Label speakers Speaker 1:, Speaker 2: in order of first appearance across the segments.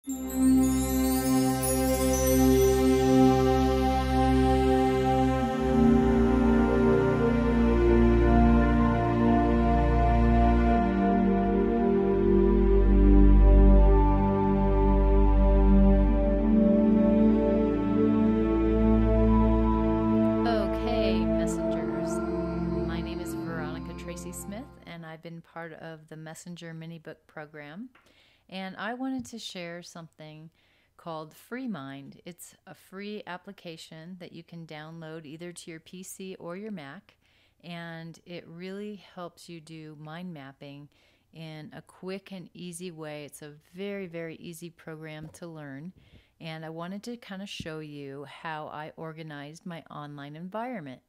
Speaker 1: Okay, messengers. My name is Veronica Tracy Smith, and I've been part of the Messenger mini book program. And I wanted to share something called FreeMind. It's a free application that you can download either to your PC or your Mac, and it really helps you do mind mapping in a quick and easy way. It's a very, very easy program to learn. And I wanted to kind of show you how I organized my online environment.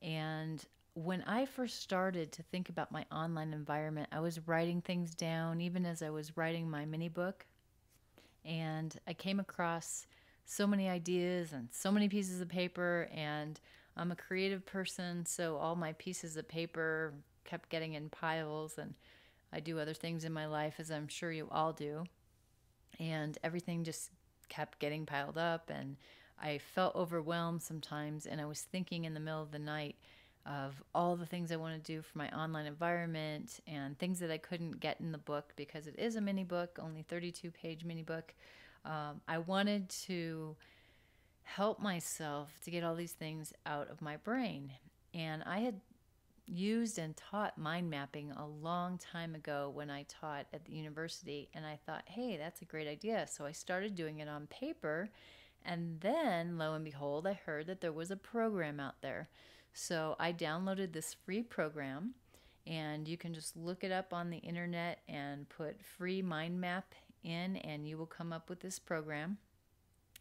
Speaker 1: And when I first started to think about my online environment, I was writing things down even as I was writing my mini book. And I came across so many ideas and so many pieces of paper, and I'm a creative person, so all my pieces of paper kept getting in piles, and I do other things in my life, as I'm sure you all do. And everything just kept getting piled up, and I felt overwhelmed sometimes, and I was thinking in the middle of the night of all the things I want to do for my online environment and things that I couldn't get in the book because it is a mini book, only 32-page mini book. I wanted to help myself to get all these things out of my brain. And I had used and taught mind mapping a long time ago when I taught at the university, and I thought, hey, that's a great idea. So I started doing it on paper, and then lo and behold, I heard that there was a program out there. So I downloaded this free program, and you can just look it up on the internet and put free mind map in, and you will come up with this program.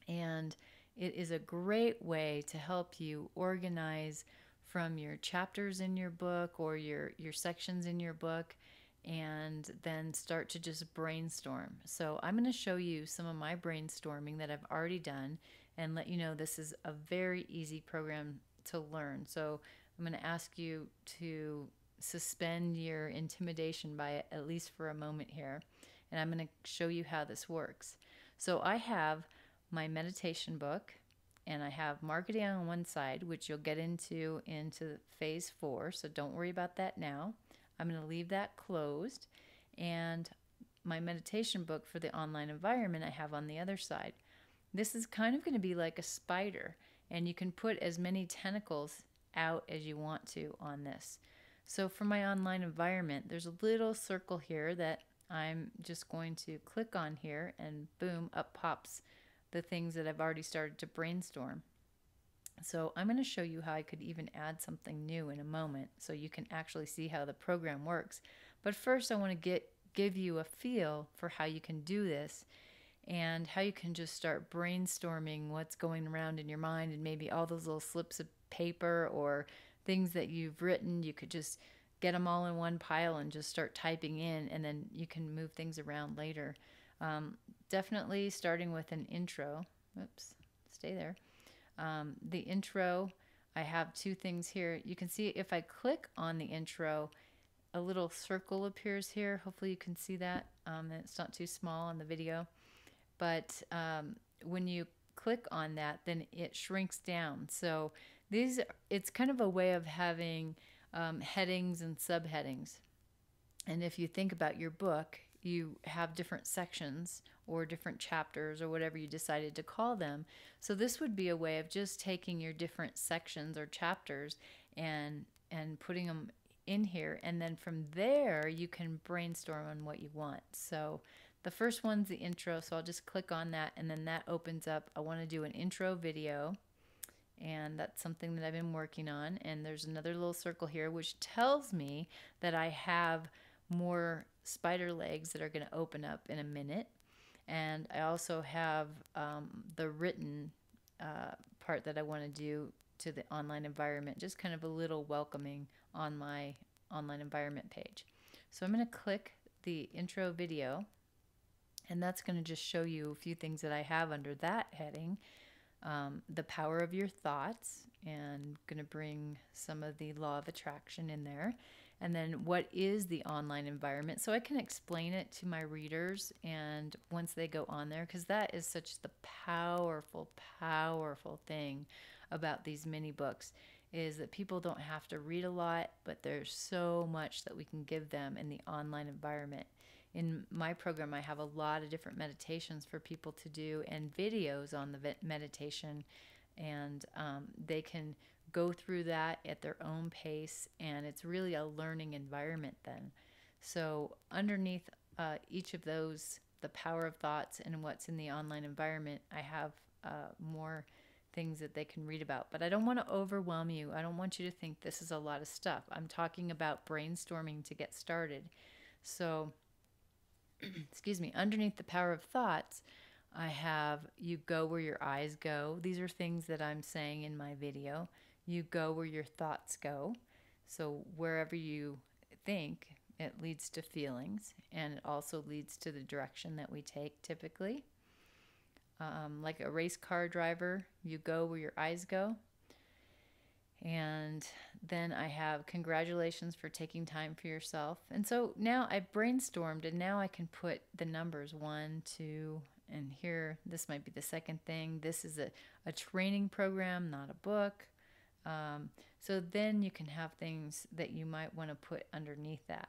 Speaker 1: And it is a great way to help you organize from your chapters in your book or your sections in your book, and then start to just brainstorm. So I'm going to show you some of my brainstorming that I've already done and let you know this is a very easy program to learn. So I'm going to ask you to suspend your intimidation by it, at least for a moment here, and I'm going to show you how this works. So I have my meditation book, and I have marketing on one side, which you'll get into phase 4, so don't worry about that now. I'm going to leave that closed, and my meditation book for the online environment I have on the other side. This is kind of going to be like a spider, and you can put as many tentacles out as you want to on this. So for my online environment, there's a little circle here that I'm just going to click on here, and boom, up pops the things that I've already started to brainstorm. So I'm going to show you how I could even add something new in a moment so you can actually see how the program works. But first I want to give you a feel for how you can do this and how you can just start brainstorming what's going around in your mind, and maybe all those little slips of paper or things that you've written, you could just get them all in one pile and just start typing in, and then you can move things around later. Definitely starting with an intro. Oops, stay there. The intro, I have two things here. You can see if I click on the intro, a little circle appears here. Hopefully you can see that. It's not too small on the video. But when you click on that, then it shrinks down. So it's kind of a way of having headings and subheadings. And if you think about your book, you have different sections or different chapters or whatever you decided to call them. So this would be a way of just taking your different sections or chapters and putting them in here, and then from there you can brainstorm on what you want. So the first one's the intro, so I'll just click on that, and then that opens up. I want to do an intro video, and that's something that I've been working on. And there's another little circle here which tells me that I have more spider legs that are going to open up in a minute. And I also have the written part that I want to do to the online environment, just kind of a little welcoming on my online environment page. So I'm going to click the intro video, and that's going to just show you a few things that I have under that heading. The power of your thoughts, and going to bring some of the law of attraction in there. and then what is the online environment, so I can explain it to my readers and once they go on there, because that is such the powerful, powerful thing about these mini books, is that people don't have to read a lot, but there's so much that we can give them in the online environment. In my program, I have a lot of different meditations for people to do and videos on the meditation, and they can go through that at their own pace, and it's really a learning environment then. So underneath each of those, the power of thoughts and what's in the online environment, I have more things that they can read about. But I don't want to overwhelm you. I don't want you to think this is a lot of stuff. I'm talking about brainstorming to get started. So excuse me, underneath the power of thoughts, I have you go where your eyes go. These are things that I'm saying in my video. You go where your thoughts go. So wherever you think, it leads to feelings, and it also leads to the direction that we take typically. Like a race car driver, you go where your eyes go. And then I have congratulations for taking time for yourself. And so now I've brainstormed, and now I can put the numbers 1, 2, and here, this might be the second thing. This is a training program, not a book. So then you can have things that you might want to put underneath that.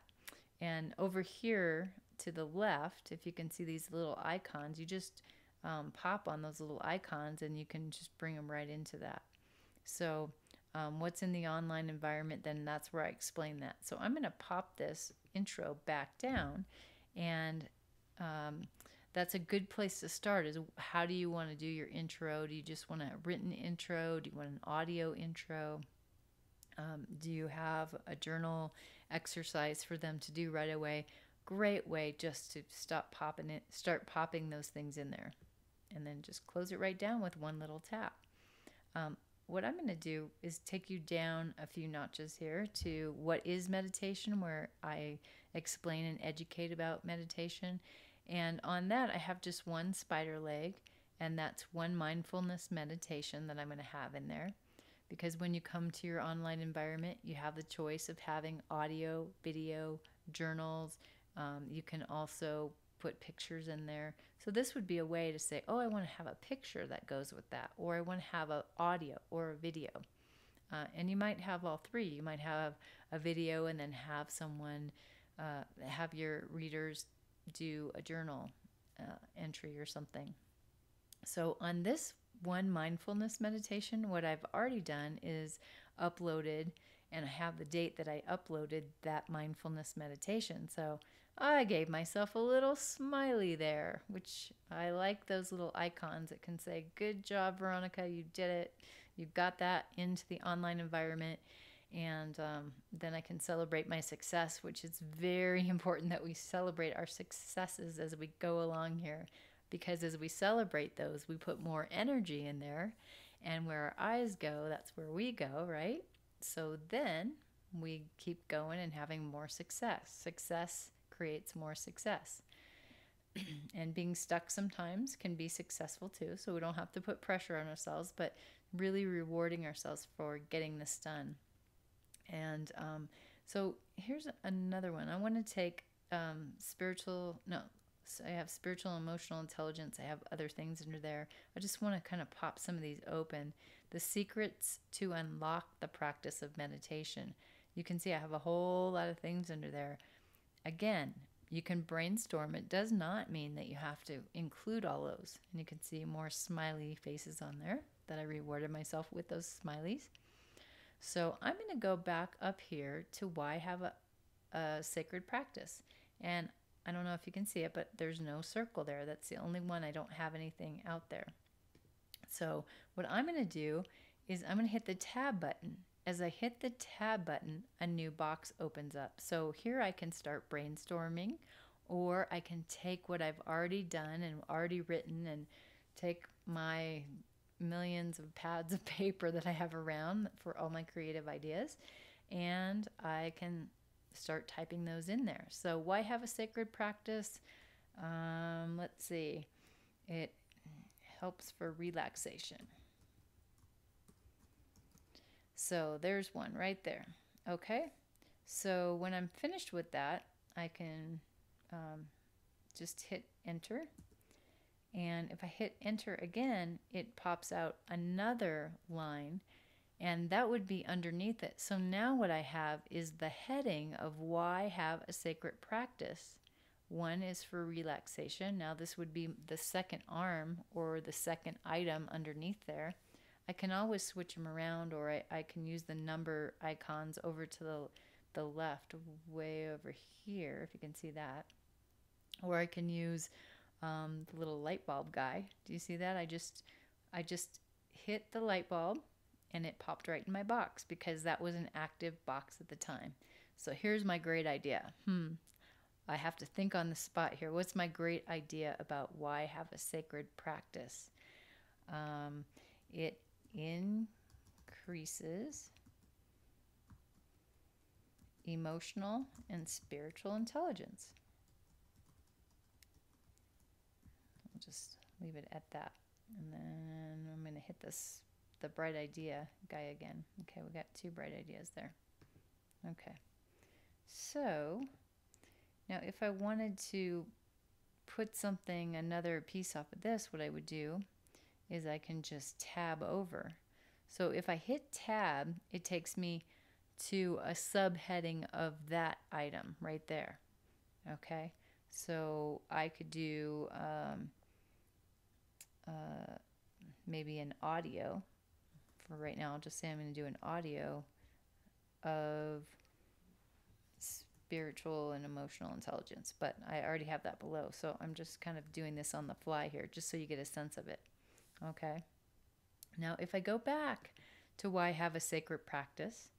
Speaker 1: And over here to the left, if you can see these little icons, you just pop on those little icons and you can just bring them right into that. So what's in the online environment, then that's where I explain that. So I'm going to pop this intro back down, and that's a good place to start. Is how do you want to do your intro? Do you just want a written intro? Do you want an audio intro? Do you have a journal exercise for them to do right away? Great way just to start popping those things in there, and then just close it right down with one little tap. What I'm going to do is take you down a few notches here to what is meditation, where I explain and educate about meditation. And on that, I have just one spider leg, and that's one mindfulness meditation that I'm going to have in there. Because when you come to your online environment, you have the choice of having audio, video, journals. You can also put pictures in there. So this would be a way to say, oh, I want to have a picture that goes with that, or I want to have an audio or a video. And you might have all three. You might have a video and then have someone, have your readers do a journal entry or something. So on this one mindfulness meditation, what I've already done is uploaded, and I have the date that I uploaded that mindfulness meditation. So I gave myself a little smiley there, which I like those little icons that can say, good job, Veronica, you did it. You got that into the online environment. And then I can celebrate my success, which is very important that we celebrate our successes as we go along here. Because as we celebrate those, we put more energy in there. And where our eyes go, that's where we go, right? So then we keep going and having more success. Success creates more success. And being stuck sometimes can be successful too, so we don't have to put pressure on ourselves, but really rewarding ourselves for getting this done. And so here's another one. I want to take so I have spiritual and emotional intelligence. I have other things under there. I just want to kind of pop some of these open. The secrets to unlock the practice of meditation. You can see I have a whole lot of things under there. Again, you can brainstorm. It does not mean that you have to include all those. And you can see more smiley faces on there that I rewarded myself with those smileys. So I'm going to go back up here to why I have a sacred practice. And I don't know if you can see it, but there's no circle there. That's the only one. I don't have anything out there. So what I'm going to do is I'm going to hit the tab button. As I hit the tab button, a new box opens up. So here I can start brainstorming, or I can take what I've already done and already written and take my millions of pads of paper that I have around for all my creative ideas, and I can start typing those in there. So why have a sacred practice? Let's see. It helps for relaxation. So there's one right there. Okay. So when I'm finished with that, I can just hit enter. And if I hit enter again, it pops out another line, and that would be underneath it. So now what I have is the heading of why have a sacred practice. One is for relaxation. Now this would be the second arm or the second item underneath there. I can always switch them around, or I can use the number icons over to the left, way over here, if you can see that. Or I can use the little light bulb guy. Do you see that? I just hit the light bulb and it popped right in my box because that was an active box at the time. So here's my great idea. I have to think on the spot here. What's my great idea about why have a sacred practice? It increases emotional and spiritual intelligence. I'll just leave it at that. And then I'm going to hit the bright idea guy again. Okay, we got 2 bright ideas there. Okay. So now if I wanted to put something, another piece off of this, what I would do is I can just tab over. So if I hit tab, it takes me to a subheading of that item right there. Okay, so I could do maybe an audio. For right now, I'll just say I'm going to do an audio of spiritual and emotional intelligence, but I already have that below, so I'm just kind of doing this on the fly here just so you get a sense of it. Okay, now if I go back to why have a sacred practice,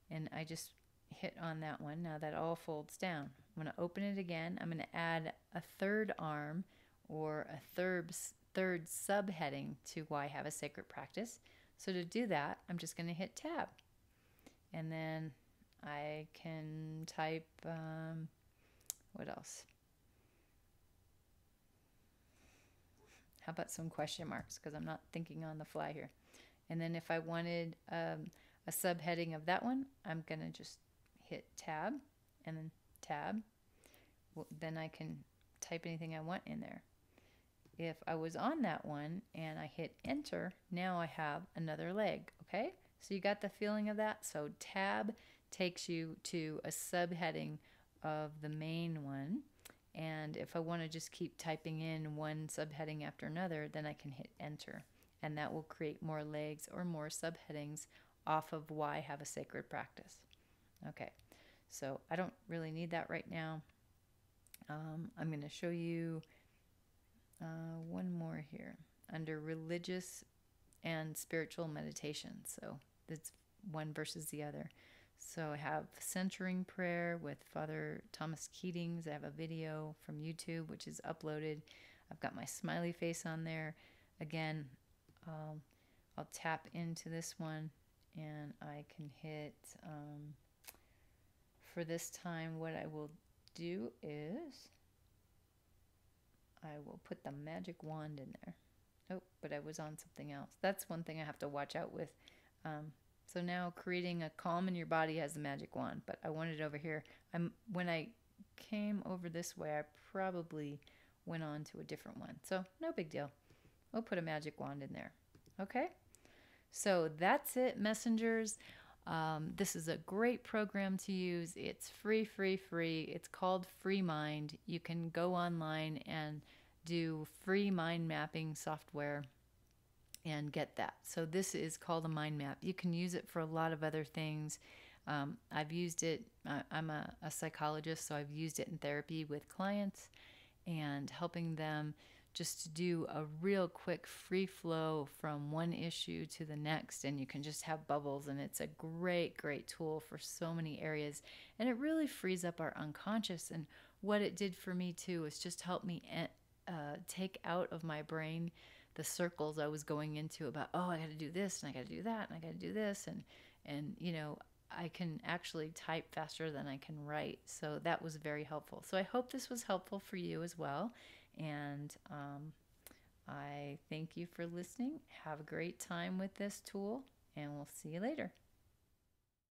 Speaker 1: and I just hit on that one, now that all folds down. I'm going to open it again. I'm going to add a third arm or a third subheading to why have a sacred practice. So to do that, I'm just going to hit tab, and then I can type what else? How about some question marks, because I'm not thinking on the fly here. And then if I wanted a subheading of that one, I'm going to just hit tab and then tab. Well, then I can type anything I want in there. If I was on that one and I hit enter, now I have another leg. Okay, so you got the feeling of that? So tab takes you to a subheading of the main one, and if I want to just keep typing in one subheading after another, then I can hit enter, and that will create more legs or more subheadings off of why have a sacred practice. Okay, so I don't really need that right now. I'm going to show you one more here under religious and spiritual meditation. So that's one versus the other. So I have centering prayer with Father Thomas Keatings. I have a video from YouTube which is uploaded. I've got my smiley face on there. Again, I'll tap into this one and I can hit, for this time what I will do is I will put the magic wand in there. Oh, but I was on something else. That's one thing I have to watch out with. So now creating a calm in your body has the magic wand, but I want it over here. When I came over this way, I probably went on to a different one. So no big deal. We'll put a magic wand in there. Okay? So that's it, messengers. This is a great program to use. It's free. It's called Free Mind. You can go online and do free mind mapping software and get that. So this is called a mind map. You can use it for a lot of other things. I've used it. I'm a psychologist, so I've used it in therapy with clients and helping them just to do a real quick free flow from one issue to the next, and you can just have bubbles, and it's a great tool for so many areas, and it really frees up our unconscious. And what it did for me too is just help me take out of my brain the circles I was going into about, oh, I got to do this and I got to do that and I got to do this, and you know, I can actually type faster than I can write. So that was very helpful. So I hope this was helpful for you as well. And I thank you for listening. Have a great time with this tool, and we'll see you later.